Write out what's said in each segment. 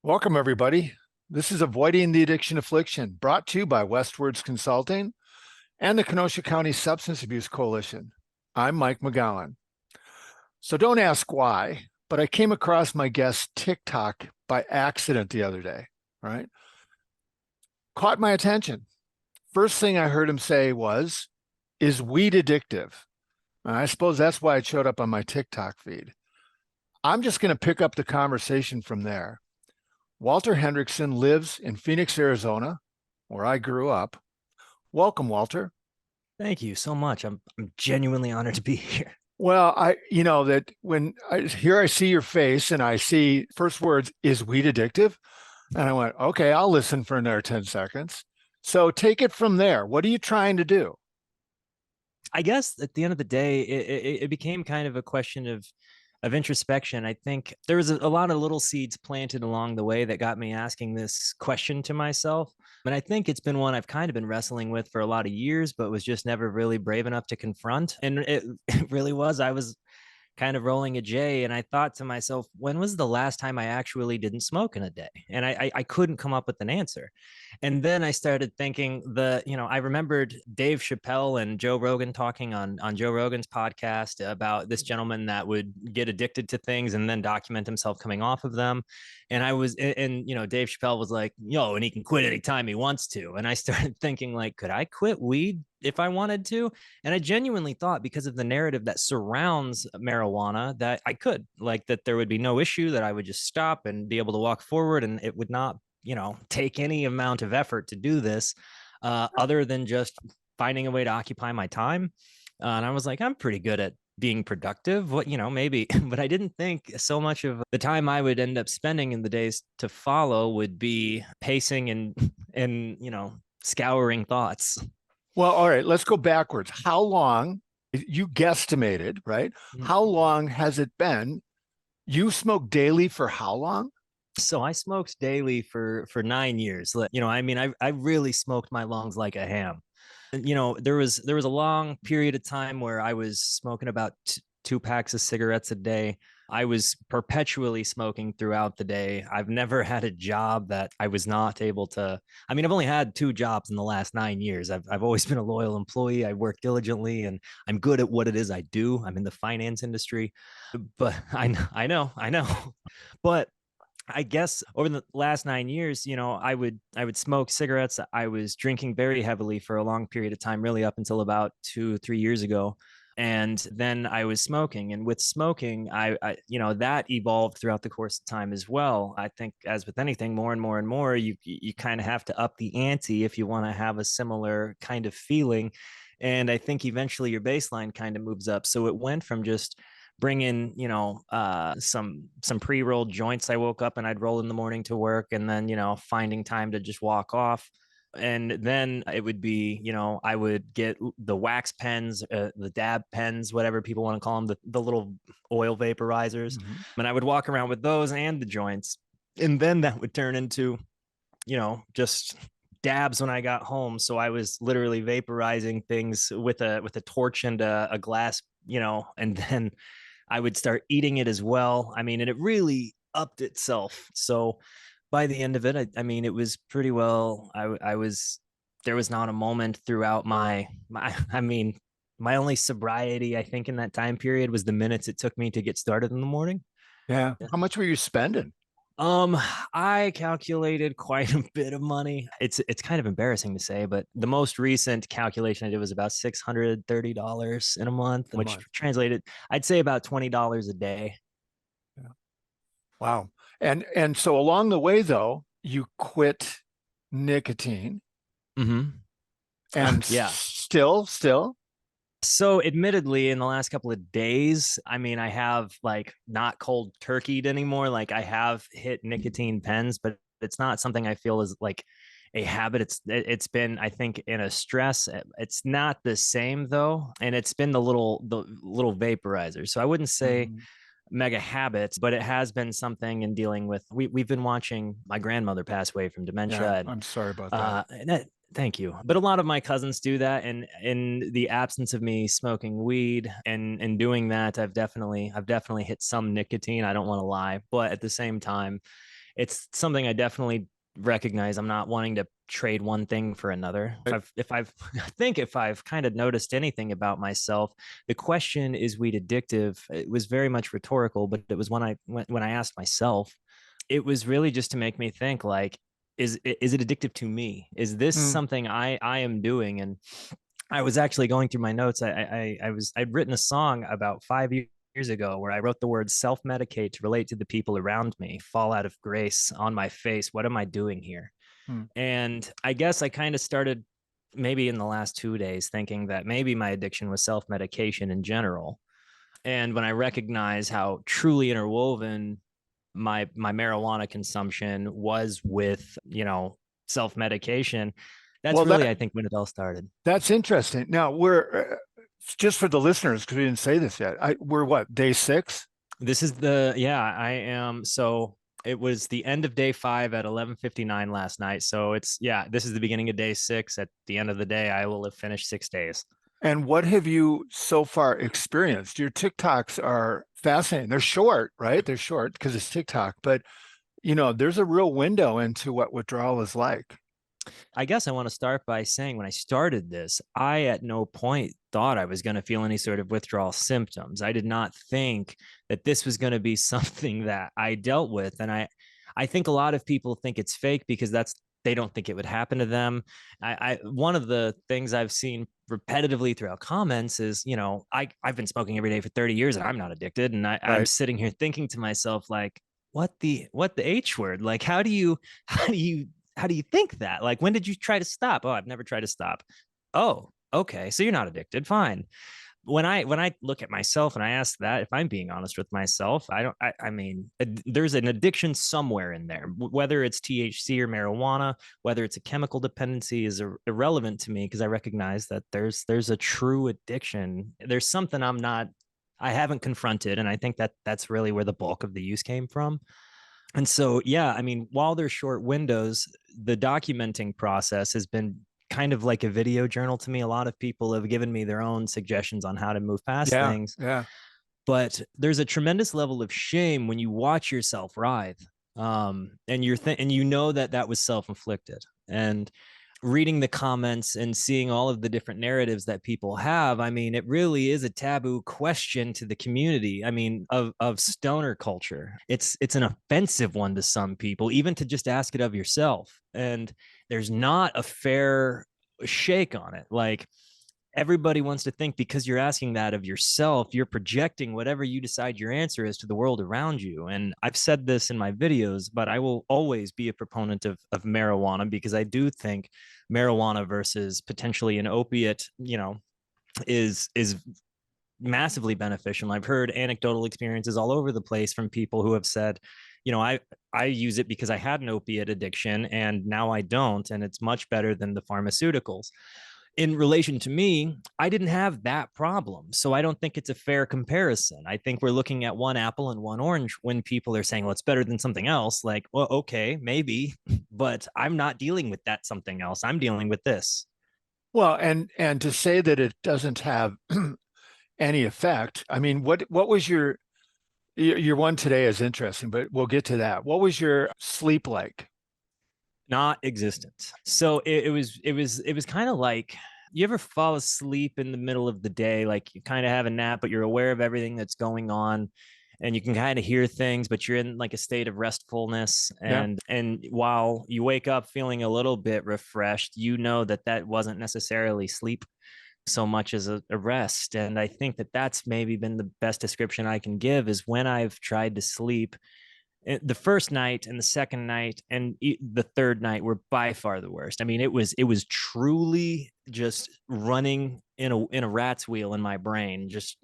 Welcome, everybody. This is Avoiding the Addiction Affliction, brought to you by Westwards Consulting and the Kenosha County Substance Abuse Coalition. I'm Mike McGowan. So don't ask why, but I came across my guest's TikTok by accident the other day, right? Caught my attention. First thing I heard him say was, "Is weed addictive?" And I suppose that's why it showed up on my TikTok feed. I'm just going to pick up the conversation from there. Walter Hendrickson lives in Phoenix, Arizona, where I grew up. Welcome, Walter. Thank you so much. I'm genuinely honored to be here. Well, that when I see your face and I see first words, "Is weed addictive?" And I went, okay, I'll listen for another 10 seconds. So take it from there. What are you trying to do? I guess at the end of the day, it became kind of a question of introspection. I think there was a lot of little seeds planted along the way that got me asking this question to myself. And I think it's been one I've kind of been wrestling with for a lot of years, but was just never really brave enough to confront. And it really was. I was kind of rolling a J. And I thought to myself, when was the last time I actually didn't smoke in a day? And I couldn't come up with an answer. And then I started thinking I remembered Dave Chappelle and Joe Rogan talking on Joe Rogan's podcast about this gentleman that would get addicted to things and then document himself coming off of them. And Dave Chappelle was like, and he can quit anytime he wants to. And I started thinking, like, could I quit weed if I wanted to? And I genuinely thought, because of the narrative that surrounds marijuana, that I could, like, that there would be no issue, that I would just stop and be able to walk forward, and it would not, take any amount of effort to do this, other than just finding a way to occupy my time. And I was like, I'm pretty good at being productive. Maybe, but I didn't think so much of the time I would end up spending in the days to follow would be pacing and scouring thoughts. Well, all right, let's go backwards. How long, you guesstimated, right? How long has it been? You smoked daily for how long? So I smoked daily for 9 years. I really smoked my lungs like a ham. There was a long period of time where I was smoking about two packs of cigarettes a day. I was perpetually smoking throughout the day. I've never had a job that I was not able to. I mean, I've only had two jobs in the last 9 years. I've always been a loyal employee. I work diligently and I'm good at what it is I do. I'm in the finance industry, but I know. But I guess over the last 9 years, I would smoke cigarettes. I was drinking very heavily for a long period of time, really up until about 2, 3 years ago. And then I was smoking, and with smoking, that evolved throughout the course of time as well. I think, as with anything, more and more and more, you kind of have to up the ante if you want to have a similar kind of feeling. And I think eventually your baseline kind of moves up. So it went from just bring in some pre-rolled joints. I woke up and I'd roll in the morning to work, and then finding time to just walk off. And then it would be, I would get the wax pens, the dab pens, whatever people want to call them, the little oil vaporizers. And I would walk around with those and the joints. And then that would turn into, just dabs when I got home. So I was literally vaporizing things with a torch and a glass, and then I would start eating it as well. I mean, and it really upped itself. So by the end of it, I mean, it was pretty well. There was not a moment throughout I mean, my only sobriety, I think, in that time period was the minutes it took me to get started in the morning. Yeah. How much were you spending? Um, I calculated quite a bit of money. It's kind of embarrassing to say, but the most recent calculation I did was about $630 in a month, which translated, I'd say, about $20 a day. Yeah. Wow. And so along the way, though, you quit nicotine. And Yeah. still. So admittedly, in the last couple of days, I mean, I have, like, not cold turkeyed anymore. Like, I have hit nicotine pens, but it's not something I feel is like a habit. It's been, I think, in a stress. It's not the same though, and it's been the little vaporizer. So I wouldn't say mega habits, but it has been something in dealing with. We've been watching my grandmother pass away from dementia. Yeah, And I'm sorry about that. Thank you. But a lot of my cousins do that, and in the absence of me smoking weed and doing that, I've definitely hit some nicotine. I don't want to lie, but at the same time, it's something I definitely recognize. I'm not wanting to trade one thing for another. Right. If I've I think if I've kind of noticed anything about myself, the question, is weed addictive? It was very much rhetorical, but it was when I asked myself, it was really just to make me think, like, is it addictive to me? Is this Mm, something I am doing? And I was actually going through my notes. I'd written a song about 5 years ago where I wrote the word self medicate to relate to the people around me, fall out of grace on my face. What am I doing here? mm. And I guess I kind of started maybe in the last 2 days thinking that maybe my addiction was self medication in general. And when I recognize how truly interwoven my marijuana consumption was with, self medication, that's Well, really, I think, when it all started. that's interesting. Now we're just for the listeners because we didn't say this yet. We're what, day 6? This is I am. So it was the end of day 5 at 11:59 last night. So this is the beginning of day 6. At the end of the day, I will have finished 6 days. And what have you so far experienced? Your TikToks are fascinating. They're short, right? They're short because it's TikTok, but there's a real window into what withdrawal is like. I guess I want to start by saying when I started this, I at no point thought I was going to feel any sort of withdrawal symptoms. I did not think that this was going to be something that I dealt with. And I think a lot of people think it's fake because they don't think it would happen to them. One of the things I've seen repetitively throughout comments is, I've been smoking every day for 30 years and I'm not addicted. And I'm Right. sitting here thinking to myself, like, what the H word? Like, how do you think that? Like, when did you try to stop? Oh, I've never tried to stop. Oh, okay. So you're not addicted. Fine. When I look at myself and I ask that, if I'm being honest with myself, I don't. I mean, there's an addiction somewhere in there. Whether it's THC or marijuana, whether it's a chemical dependency, is irrelevant to me because I recognize that there's a true addiction. There's something I haven't confronted, and I think that that's really where the bulk of the use came from. And so, yeah, I mean, while they're short windows, the documenting process has been kind of like a video journal to me. A lot of people have given me their own suggestions on how to move past Yeah. things, Yeah. but there's a tremendous level of shame when you watch yourself writhe, and and you know that that was self-inflicted. And reading the comments and seeing all of the different narratives that people have, I mean, it really is a taboo question to the community. I mean, of stoner culture, it's an offensive one to some people, even to just ask it of yourself. And there's not a fair shake on it. Like, everybody wants to think because you're asking that of yourself, you're projecting whatever you decide your answer is to the world around you. And I've said this in my videos, but I will always be a proponent of marijuana because I do think marijuana versus potentially an opiate, is massively beneficial. I've heard anecdotal experiences all over the place from people who have said, I use it because I had an opiate addiction and now I don't, and it's much better than the pharmaceuticals. In relation to me, I didn't have that problem. So I don't think it's a fair comparison. I think we're looking at one apple and one orange when people are saying, well, it's better than something else. Like, well, okay, maybe, but I'm not dealing with that something else. I'm dealing with this. Well, and to say that it doesn't have any effect. I mean, what was your one today is interesting, but we'll get to that. What was your sleep like? Not existent. So it was kind of like, you ever fall asleep in the middle of the day, like you kind of have a nap, but you're aware of everything that's going on and you can kind of hear things, but you're in like a state of restfulness. Yeah. And while you wake up feeling a little bit refreshed, you know that that wasn't necessarily sleep so much as a rest. And I think that that's maybe been the best description I can give, is when I've tried to sleep, the first night and the second night and the third night were by far the worst. I mean, it was truly just running in a rat's wheel in my brain. Just,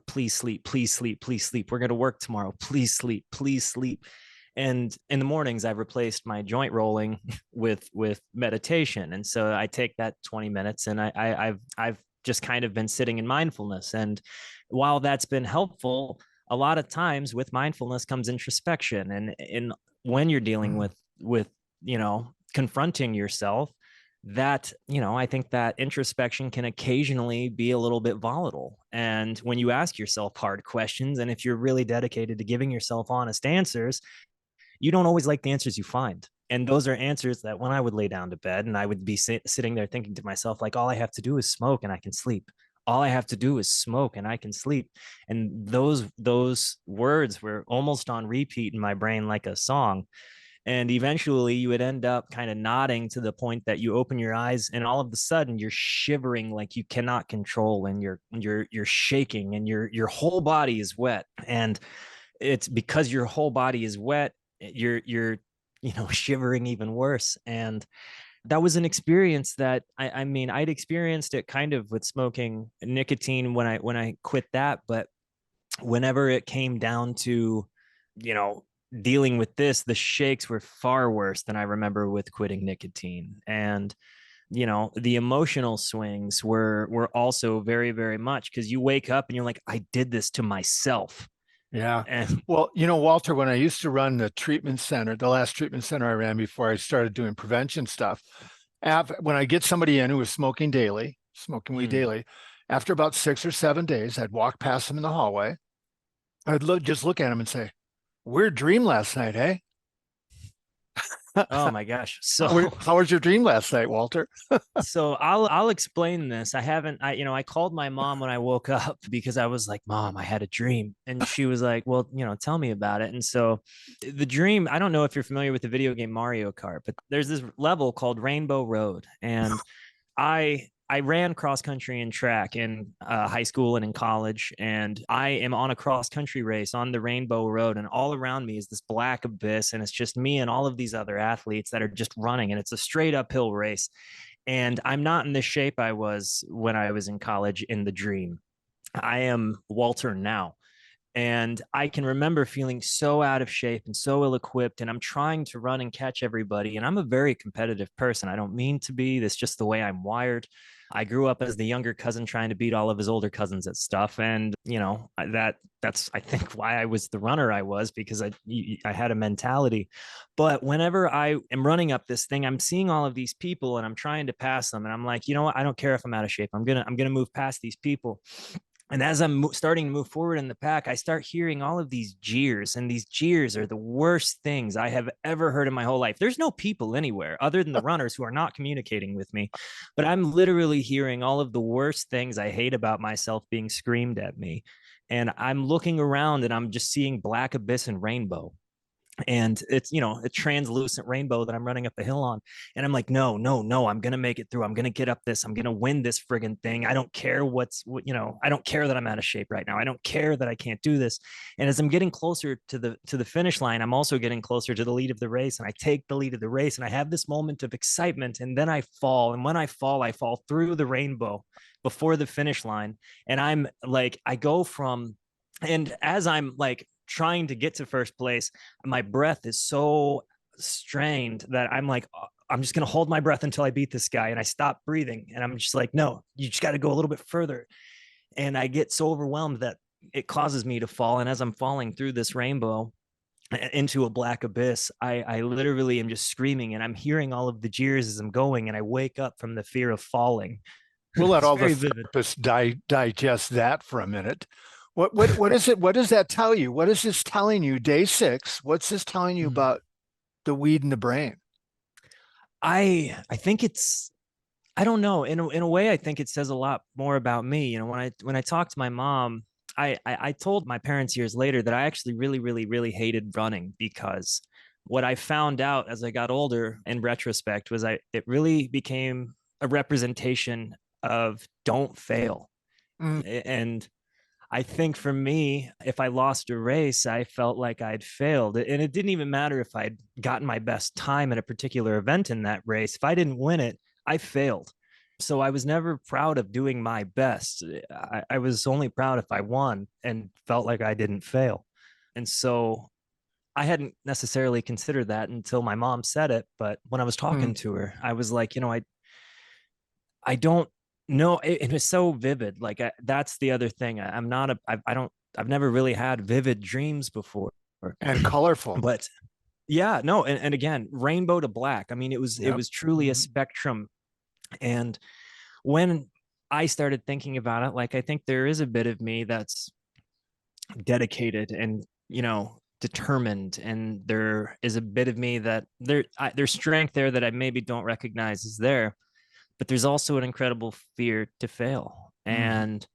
please sleep, please sleep, please sleep. We're going to work tomorrow. Please sleep, please sleep. And in the mornings, I've replaced my joint rolling with meditation, and so I take that 20 minutes, and I've just kind of been sitting in mindfulness. And while that's been helpful, a lot of times with mindfulness comes introspection. And when you're dealing Mm. with confronting yourself, that, I think that introspection can occasionally be a little bit volatile. And when you ask yourself hard questions, and if you're really dedicated to giving yourself honest answers, you don't always like the answers you find. And those are answers that when I would lay down to bed and I would be sitting there thinking to myself, like, all I have to do is smoke and I can sleep. All I have to do is smoke and I can sleep. And those words were almost on repeat in my brain like a song. And eventually you would end up kind of nodding to the point that you open your eyes and all of a sudden you're shivering like you cannot control, and you're shaking, and your whole body is wet. And it's because your whole body is wet, you're shivering even worse. And that was an experience that I mean, I'd experienced it kind of with smoking nicotine when I quit that. But whenever it came down to, you know, dealing with this, the shakes were far worse than I remember with quitting nicotine. And the emotional swings were also very, very much, because you wake up and you're like, I did this to myself. Yeah. And Well, Walter, when I used to run the treatment center, the last treatment center I ran before I started doing prevention stuff, when I get somebody in who was smoking daily, smoking weed mm, daily, after about 6 or 7 days, I'd walk past them in the hallway. I'd just look at them and say, "Weird dream last night, eh?" oh my gosh. How was your dream last night, Walter? So I'll explain this. I haven't I called my mom when I woke up because I was like, "Mom, I had a dream." And she was like, "Well, tell me about it." And so the dream, I don't know if you're familiar with the video game Mario Kart, but there's this level called Rainbow Road. And I ran cross country and track in high school and in college, and I am on a cross country race on the Rainbow Road, and all around me is this black abyss, and it's just me and all of these other athletes that are just running, and it's a straight uphill race. And I'm not in the shape I was when I was in college in the dream. I am Walter now. And I can remember feeling so out of shape and so ill equipped. And I'm trying to run and catch everybody. And I'm a very competitive person. I don't mean to be. That's just the way I'm wired. I grew up as the younger cousin trying to beat all of his older cousins at stuff. And, that's, I think, why I was the runner I was, because I had a mentality. But whenever I am running up this thing, I'm seeing all of these people and I'm trying to pass them. And I'm like, you know what? I don't care if I'm out of shape. I'm going to move past these people. And as I'm starting to move forward in the pack, I start hearing all of these jeers, and these jeers are the worst things I have ever heard in my whole life. There's no people anywhere other than the runners who are not communicating with me, but I'm literally hearing all of the worst things I hate about myself being screamed at me. And I'm looking around and I'm just seeing black abyss and rainbow, and it's a translucent rainbow that I'm running up the hill on. And I'm like, no, no, no, I'm gonna make it through. I'm gonna get up this. I'm gonna win this friggin' thing. I don't care I don't care that I'm out of shape right now. I don't care that I can't do this. And as I'm getting closer to the finish line, I'm also getting closer to the lead of the race, and I take the lead of the race, and I have this moment of excitement, and then I fall. And when I fall through the rainbow before the finish line. And I'm like, I go from, and as I'm like trying to get to first place, my breath is so strained that I'm like, I'm just going to hold my breath until I beat this guy. And I stop breathing. And I'm just like, no, you just got to go a little bit further. And I get so overwhelmed that it causes me to fall. And as I'm falling through this rainbow into a black abyss, I literally am just screaming, and I'm hearing all of the jeers as I'm going. And I wake up from the fear of falling. We'll let It's all the very vivid. therapists digest that for a minute. What is it? What does that tell you? What is this telling you? Day 6. What's this telling you Mm. about the weed in the brain? I think it's, I don't know. In a way, I think it says a lot more about me. When I talked to my mom, I told my parents years later that I actually really, really, really hated running, because what I found out as I got older in retrospect was it really became a representation of don't fail. Mm, And I think for me, if I lost a race, I felt like I'd failed. And it didn't even matter if I'd gotten my best time at a particular event in that race. If I didn't win it, I failed. So I was never proud of doing my best. I was only proud if I won and felt like I didn't fail. And so I hadn't necessarily considered that until my mom said it. But when I was mm. talking to her, I was like, I don't know. It was so vivid. Like that's the other thing. I'm not a. I don't. I've never really had vivid dreams before. And colorful. But yeah, no. And again, rainbow to black. I mean, it was Yep. truly a Mhm. spectrum And when I started thinking about it, like I think there is a bit of me that's dedicated and, determined, and there is a bit of me that there's strength there that I maybe don't recognize is there, but there's also an incredible fear to fail. Mhm. And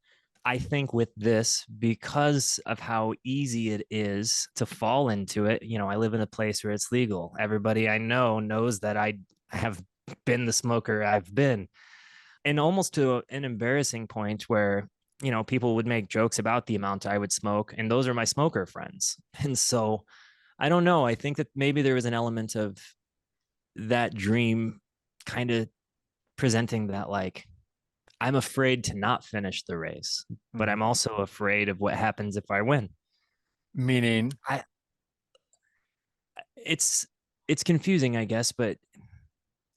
I think with this, because of how easy it is to fall into it, I live in a place where it's legal. Everybody I know knows that I have been the smoker I've been, and almost to an embarrassing point where, people would make jokes about the amount I would smoke, and those are my smoker friends. And so I don't know. I think that maybe there was an element of that dream kind of presenting that, like, I'm afraid to not finish the race, but Mhm. I'm also afraid of what happens if I win. Meaning, I it's it's confusing, I guess, but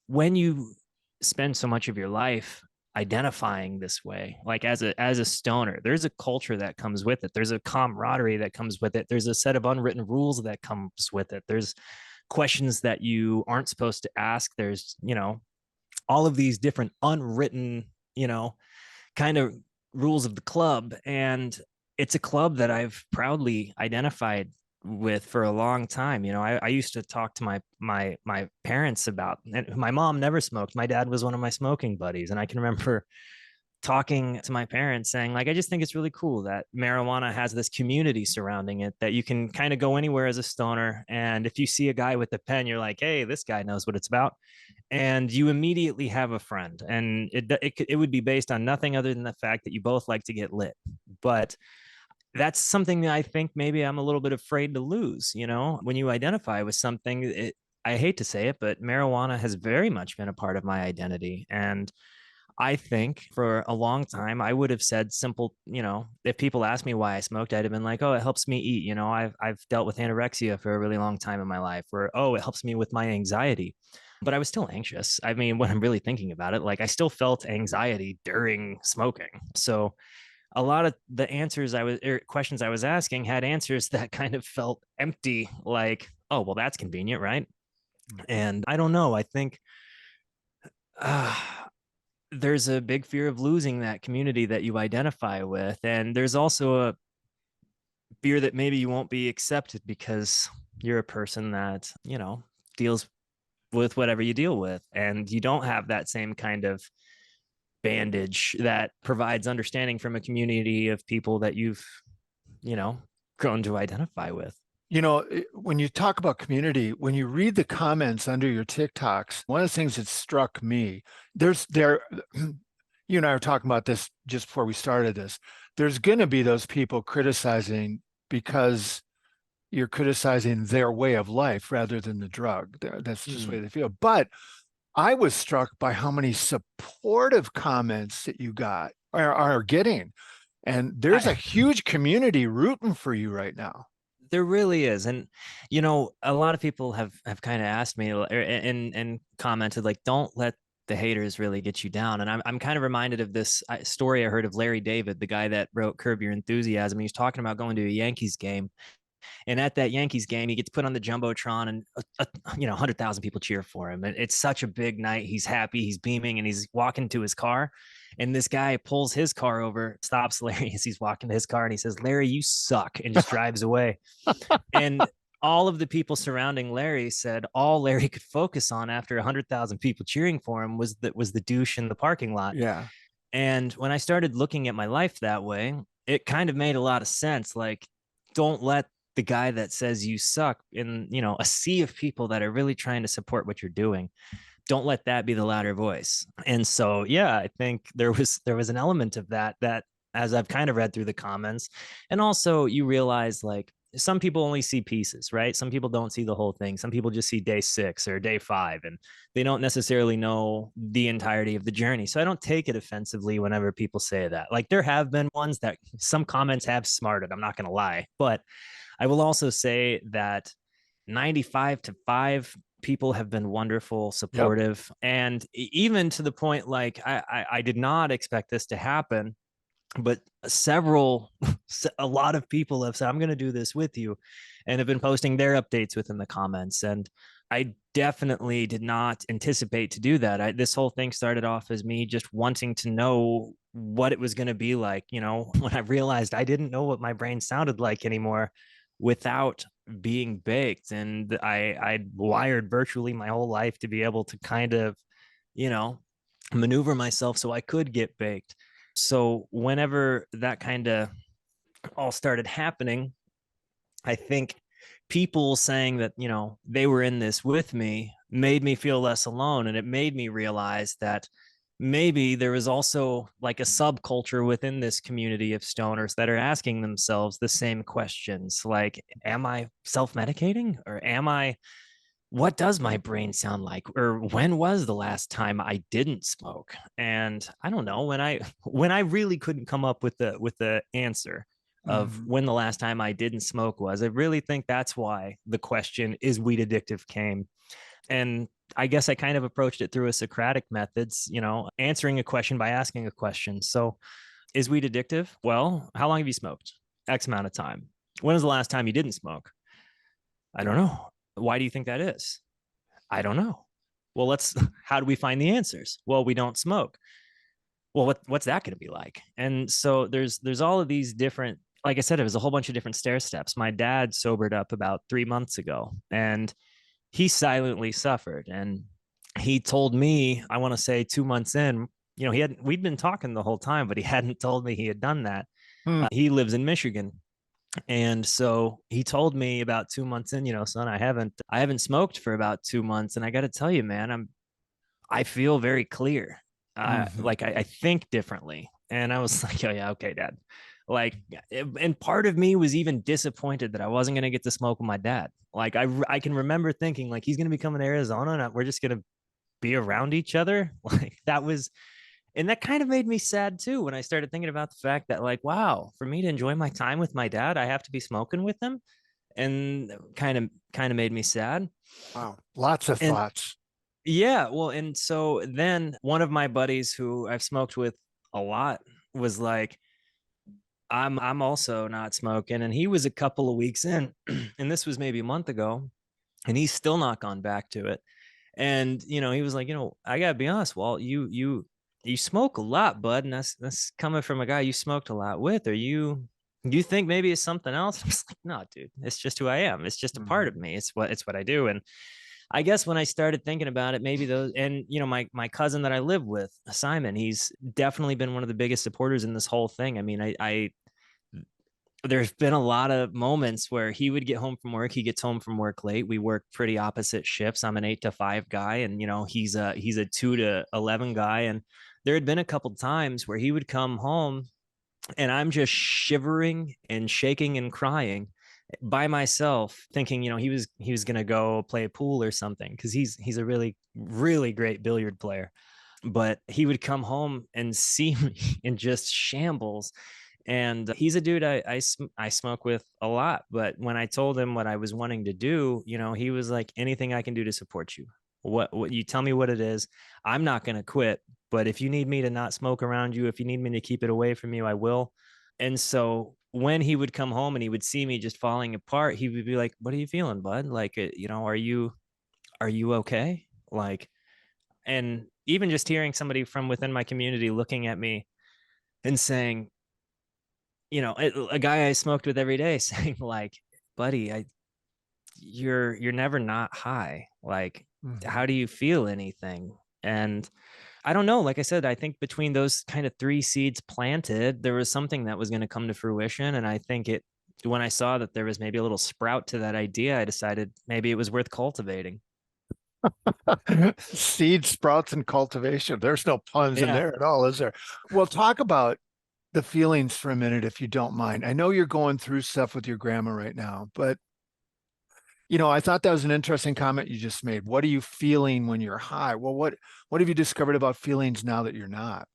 when you spend so much of your life identifying this way, like as a stoner, there's a culture that comes with it. There's a camaraderie that comes with it. There's a set of unwritten rules that comes with it. There's questions that you aren't supposed to ask. There's, all of these different unwritten, kind of rules of the club. And it's a club that I've proudly identified with for a long time. I used to talk to my parents about, and my mom never smoked. My dad was one of my smoking buddies. And I can remember talking to my parents saying, like, I just think it's really cool that marijuana has this community surrounding it, that you can kind of go anywhere as a stoner, and if you see a guy with a pen, you're like, hey, this guy knows what it's about, and you immediately have a friend. And it would be based on nothing other than the fact that you both like to get lit. But that's something that I think maybe I'm a little bit afraid to lose. When you identify with something, I hate to say it, but marijuana has very much been a part of my identity. And I think for a long time, I would have said simple, if people asked me why I smoked, I'd have been like, oh, it helps me eat. I've dealt with anorexia for a really long time in my life, or, oh, it helps me with my anxiety. But I was still anxious. I mean, when I'm really thinking about it, like I still felt anxiety during smoking. So a lot of the questions I was asking had answers that kind of felt empty, like, oh, well, that's convenient, right? And I don't know. I think uh, there's a big fear of losing that community that you identify with. And there's also a fear that maybe you won't be accepted because you're a person that, deals with whatever you deal with. And you don't have that same kind of bandage that provides understanding from a community of people that you've, you know, grown to identify with. when you talk about community, when you read the comments under your TikToks, one of the things that struck me, you and I were talking about this just before we started this. There's going to be those people criticizing because you're criticizing their way of life rather than the drug. That's just the way Mm. they feel. But I was struck by how many supportive comments that you got are getting. And there's a I, huge community rooting for you right now. there really is. And, a lot of people have kind of asked me and commented, like, don't let the haters really get you down. And I'm kind of reminded of this story I heard of Larry David, the guy that wrote Curb Your Enthusiasm. He was talking about going to a Yankees game, and at that Yankees game, he gets put on the jumbotron, and 100,000 people cheer for him. And it's such a big night. He's happy, he's beaming, and he's walking to his car. And this guy pulls his car over, stops Larry as he's walking to his car, and he says, "Larry, you suck," and just drives away. And all of the people surrounding Larry said all Larry could focus on after 100,000 people cheering for him was the douche in the parking lot. Yeah. And when I started looking at my life that way, it kind of made a lot of sense. Like, don't let the guy that says you suck in, a sea of people that are really trying to support what you're doing, don't let that be the louder voice. And so, yeah, I think there was an element of that as I've kind of read through the comments. And also you realize, like, some people only see pieces, right? Some people don't see the whole thing. Some people just see day 6 or day 5, and they don't necessarily know the entirety of the journey. So I don't take it offensively whenever people say that. Like, there have been ones that some comments have smarted, I'm not going to lie. But I will also say that 95 to 5 people have been wonderful, Yep. supportive, and even to the point, like, I did not expect this to happen, but a lot of people have said, I'm going to do this with you, and have been posting their updates within the comments. And I definitely did not anticipate to do that. This whole thing started off as me just wanting to know what it was going to be like. When I realized I didn't know what my brain sounded like anymore without being baked. And I'd wired virtually my whole life to be able to kind of, you know, maneuver myself so I could get baked. So whenever that kind of all started happening, I think people saying that, they were in this with me made me feel less alone. And it made me realize that maybe there is also like a subculture within this community of stoners that are asking themselves the same questions. Like, am I self medicating, or what does my brain sound like, or when was the last time I didn't smoke? And I don't know, when I really couldn't come up with the answer of Mhm. when the last time I didn't smoke was. I really think that's why the question, is weed addictive, came. And I guess I kind of approached it through a Socratic methods, answering a question by asking a question. So, is weed addictive? Well, how long have you smoked? X amount of time. When was the last time you didn't smoke? I don't know. Why do you think that is? I don't know. Well, how do we find the answers? Well, we don't smoke. Well, what's that going to be like? And so there's all of these different, like I said, it was a whole bunch of different stair steps. My dad sobered up about 3 months ago, and he silently suffered. And he told me, I want to say 2 months in, we'd been talking the whole time, but he hadn't told me he had done that. Hmm. He lives in Michigan, and so he told me about 2 months in, son, I haven't smoked for about 2 months. And I got to tell you, man, I feel very clear. Mhm. Like I think differently. And I was like, oh yeah, okay, dad. Like, and part of me was even disappointed that I wasn't going to get to smoke with my dad. Like I can remember thinking like, he's going to be coming to Arizona and we're just going to be around each other. Like that was, and that kind of made me sad too when I started thinking about the fact that, like, wow, for me to enjoy my time with my dad, I have to be smoking with him. And kind of made me sad. Wow. Lots of And thoughts. yeah, well, and so then one of my buddies who I've smoked with a lot was like, I'm also not smoking. And he was a couple of weeks in, and this was maybe a month ago, and he's still not gone back to it. And he was like, I gotta be honest, Walt, you smoke a lot, bud, and that's coming from a guy you smoked a lot with. Do you think maybe it's something else? I'm just like, no, dude, it's just who I am. It's just a part of Mhm. me. It's what I do. And I guess when I started thinking about it, maybe those, and my cousin that I live with, Simon, he's definitely been one of the biggest supporters in this whole thing. I mean, I there's been a lot of moments where he would get home from work. He gets home from work late. We work pretty opposite shifts. I'm an 8 to 5 guy, and he's a 2 to 11 guy. And there had been a couple times where he would come home, and I'm just shivering and shaking and crying by myself, thinking he was gonna go play pool or something, because he's a really really great billiard player. But he would come home and see me in just shambles. And he's a dude I smoke with a lot. But when I told him what I was wanting to do, he was like, anything I can do to support you. What you tell me what it is. I'm not going to quit. But if you need me to not smoke around you, if you need me to keep it away from you, I will. And so when he would come home and he would see me just falling apart, he would be like, what are you feeling, bud? Like, are you okay? Like, and even just hearing somebody from within my community looking at me and saying, a guy I smoked with every day saying like, buddy, you're never not high. Like, how Mhm. do you feel anything? And I don't know. Like I said, I think between those kind of three seeds planted, there was something that was going to come to fruition. And I think when I saw that there was maybe a little sprout to that idea, I decided maybe it was worth cultivating. Seed, sprouts, and cultivation. There's no puns in Yeah. there at all, is there? Well, talk about the feelings for a minute, if you don't mind. I know you're going through stuff with your grandma right now, but I thought that was an interesting comment you just made. What are you feeling when you're high? Well, what have you discovered about feelings now that you're not?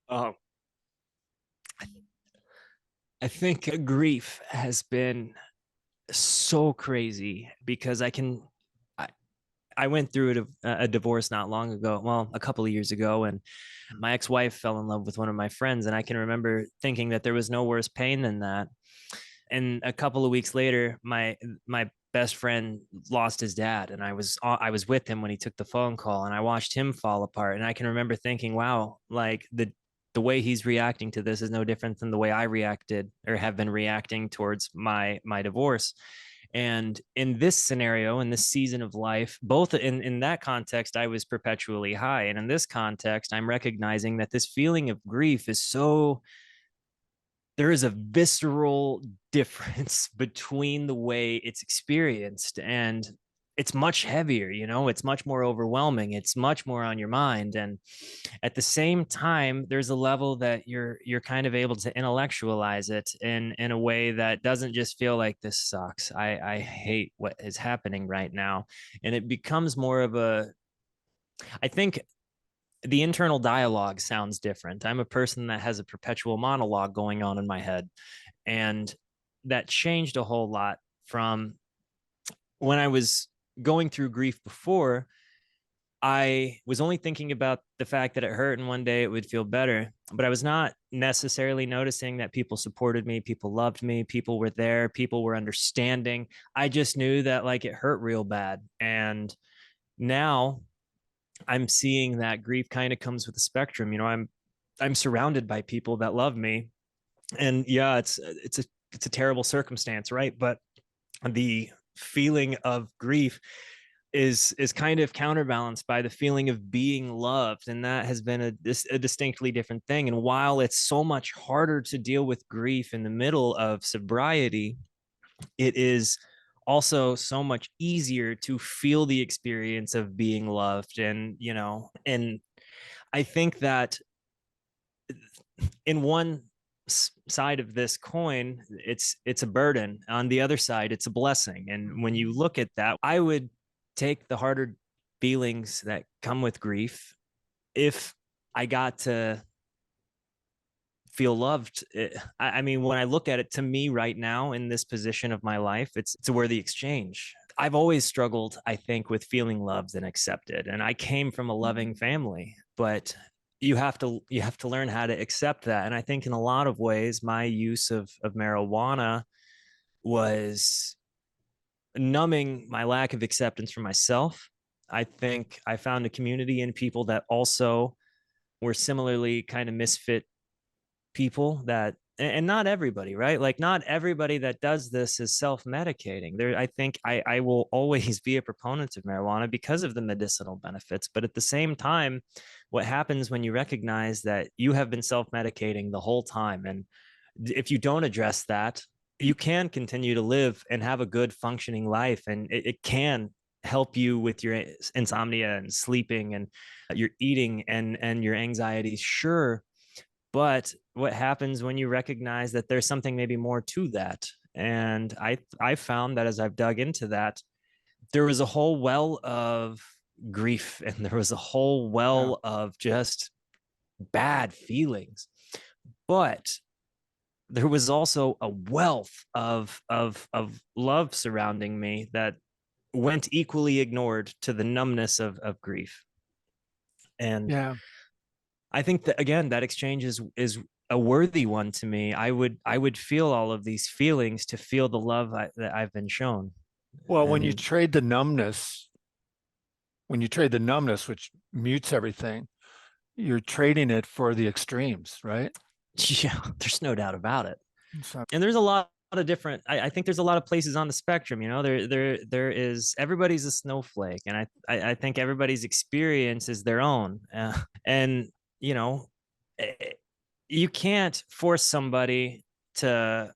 Um, I think grief has been so crazy because I, I went through a divorce not long ago, well, a couple of years ago, and my ex-wife fell in love with one of my friends, and I can remember thinking that there was no worse pain than that. And a couple of weeks later, my best friend lost his dad, and I was with him when he took the phone call, and I watched him fall apart. And I can remember thinking, wow, like the way he's reacting to this is no different than the way I reacted or have been reacting towards my divorce. And in this scenario, in this season of life, both in that context, I was perpetually high. And in this context, I'm recognizing that this feeling of grief is so, there is a visceral difference between the way it's experienced, and it's much heavier, it's much more overwhelming, it's much more on your mind. And at the same time, there's a level that you're kind of able to intellectualize it in a way that doesn't just feel like this sucks. I hate what is happening right now. And it becomes more of a, I think the internal dialogue sounds different. I'm a person that has a perpetual monologue going on in my head. And that changed a whole lot from when I was going through grief before. I was only thinking about the fact that it hurt and one day it would feel better, but I was not necessarily noticing that people supported me, people loved me, people were there, people were understanding. I just knew that like it hurt real bad. And now I'm seeing that grief kind of comes with a spectrum. I'm surrounded by people that love me. And yeah, it's a terrible circumstance, right? But the feeling of grief is kind of counterbalanced by the feeling of being loved, and that has been a distinctly different thing. And while it's so much harder to deal with grief in the middle of sobriety, it is also so much easier to feel the experience of being loved. And I think that in one side of this coin, it's a burden. On the other side, it's a blessing. And when you look at that, I would take the harder feelings that come with grief if I got to feel loved. I mean, when I look at it, to me right now in this position of my life, it's a worthy exchange. I've always struggled, I think, with feeling loved and accepted. And I came from a loving family, but you have to learn how to accept that. And I think in a lot of ways, my use of marijuana was numbing my lack of acceptance for myself. I think I found a community in people that also were similarly kind of misfit people, that and not everybody, right? Like not everybody that does this is self-medicating. I think I will always be a proponent of marijuana because of the medicinal benefits. But at the same time, what happens when you recognize that you have been self-medicating the whole time, and if you don't address that, you can continue to live and have a good functioning life, and it can help you with your insomnia and sleeping and your eating and your anxieties, sure. But what happens when you recognize that there's something maybe more to that? And I found that as I've dug into that, there was a whole well of grief, and there was a whole Yeah. well of just bad feelings. But there was also a wealth of love surrounding me that went equally ignored to the numbness of grief. And Yeah. I think that again, that exchange is a worthy one to me. I would feel all of these feelings to feel the love that I've been shown. Well, And when you trade the numbness, which mutes everything, you're trading it for the extremes, right? yeah, there's no doubt about it. So, And there's a lot of different. I think there's a lot of places on the spectrum. There is, everybody's a snowflake, and I think everybody's experience is their own. And you know, eh, you can't force somebody to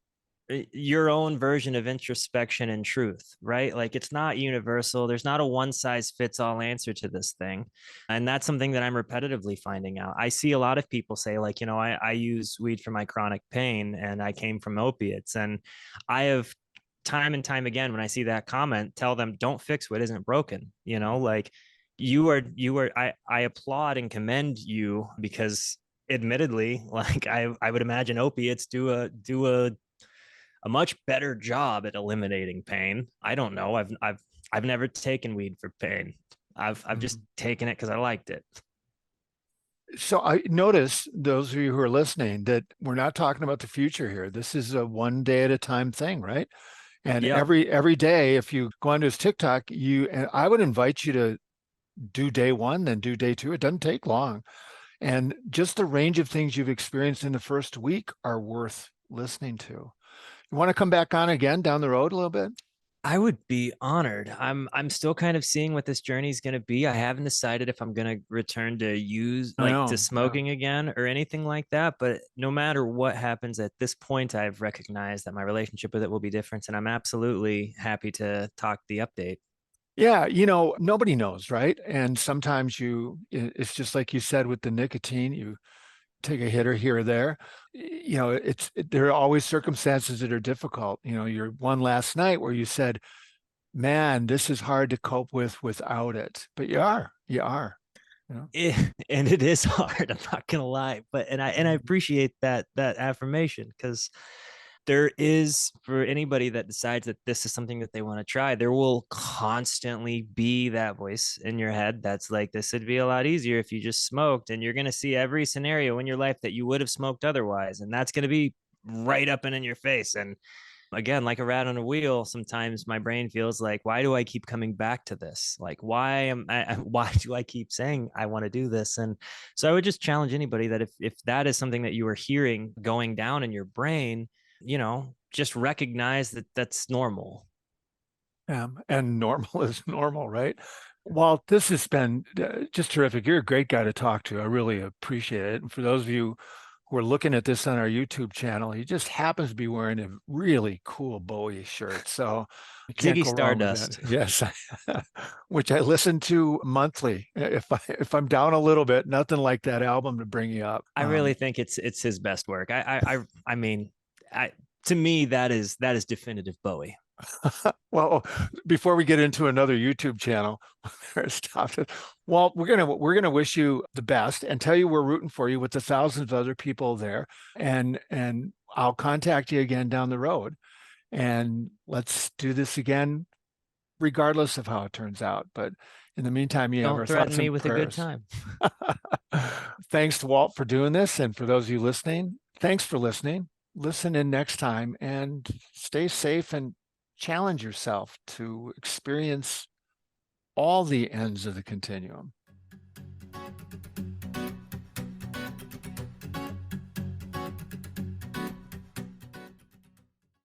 your own version of introspection and truth, right? Like it's not universal. There's not a one size fits all answer to this thing. And that's something that I'm repetitively finding out. I see a lot of people say, like, I use weed for my chronic pain and I came from opiates. And I have time and time again, when I see that comment, tell them, don't fix what isn't broken. Like I applaud and commend you because admittedly, like I would imagine opiates do a much better job at eliminating pain. I don't know. I've never taken weed for pain. I've just mhm. taken it because I liked it. So I notice those of you who are listening that we're not talking about the future here. This is a one day at a time thing, right? And Yep. every day, if you go onto his TikTok, and I would invite you to do day one, then do day two. It doesn't take long. And just the range of things you've experienced in the first week are worth listening to. You want to come back on again down the road a little bit? I would be honored. I'm still kind of seeing what this journey is going to be. I haven't decided if I'm going to return to I to know. Yeah. smoking again or anything like that, but no matter what happens at this point, I've recognized that my relationship with it will be different, and I'm absolutely happy to talk the update. Yeah, nobody knows, right? And sometimes it's just like you said with the nicotine, you take a hitter here or there. There are always circumstances that are difficult. Your one last night where you said, man, this is hard to cope with without it. But you are. And it is hard, I'm not gonna lie, but and I Mhm. appreciate that affirmation, because there is, for anybody that decides that this is something that they want to try, there will constantly be that voice in your head that's like, this would be a lot easier if you just smoked, and you're going to see every scenario in your life that you would have smoked otherwise, and that's going to be right up and in your face. And again, like a rat on a wheel, sometimes my brain feels like, why do I keep coming back to this? Like, why do I keep saying I want to do this? And so I would just challenge anybody that if that is something that you are hearing going down in your brain, just recognize that that's normal. And normal is normal, right? Walt, this has been just terrific. You're a great guy to talk to. I really appreciate it. And for those of you who are looking at this on our YouTube channel, he just happens to be wearing a really cool Bowie shirt. So you can't Ziggy go wrong with that. Stardust. Yes, which I listen to monthly. If I'm down a little bit, nothing like that album to bring you up. I really think it's his best work. I mean, I to me that is definitive Bowie. Well, before we get into another YouTube channel, stop it. Well, we're gonna wish you the best and tell you we're rooting for you with the thousands of other people there. And I'll contact you again down the road. And let's do this again, regardless of how it turns out. But in the meantime, you have Don't our threaten thoughts me and with a good prayers. time. Thanks to Walt for doing this. And for those of you listening, thanks for listening. Listen in next time and stay safe and challenge yourself to experience all the ends of the continuum.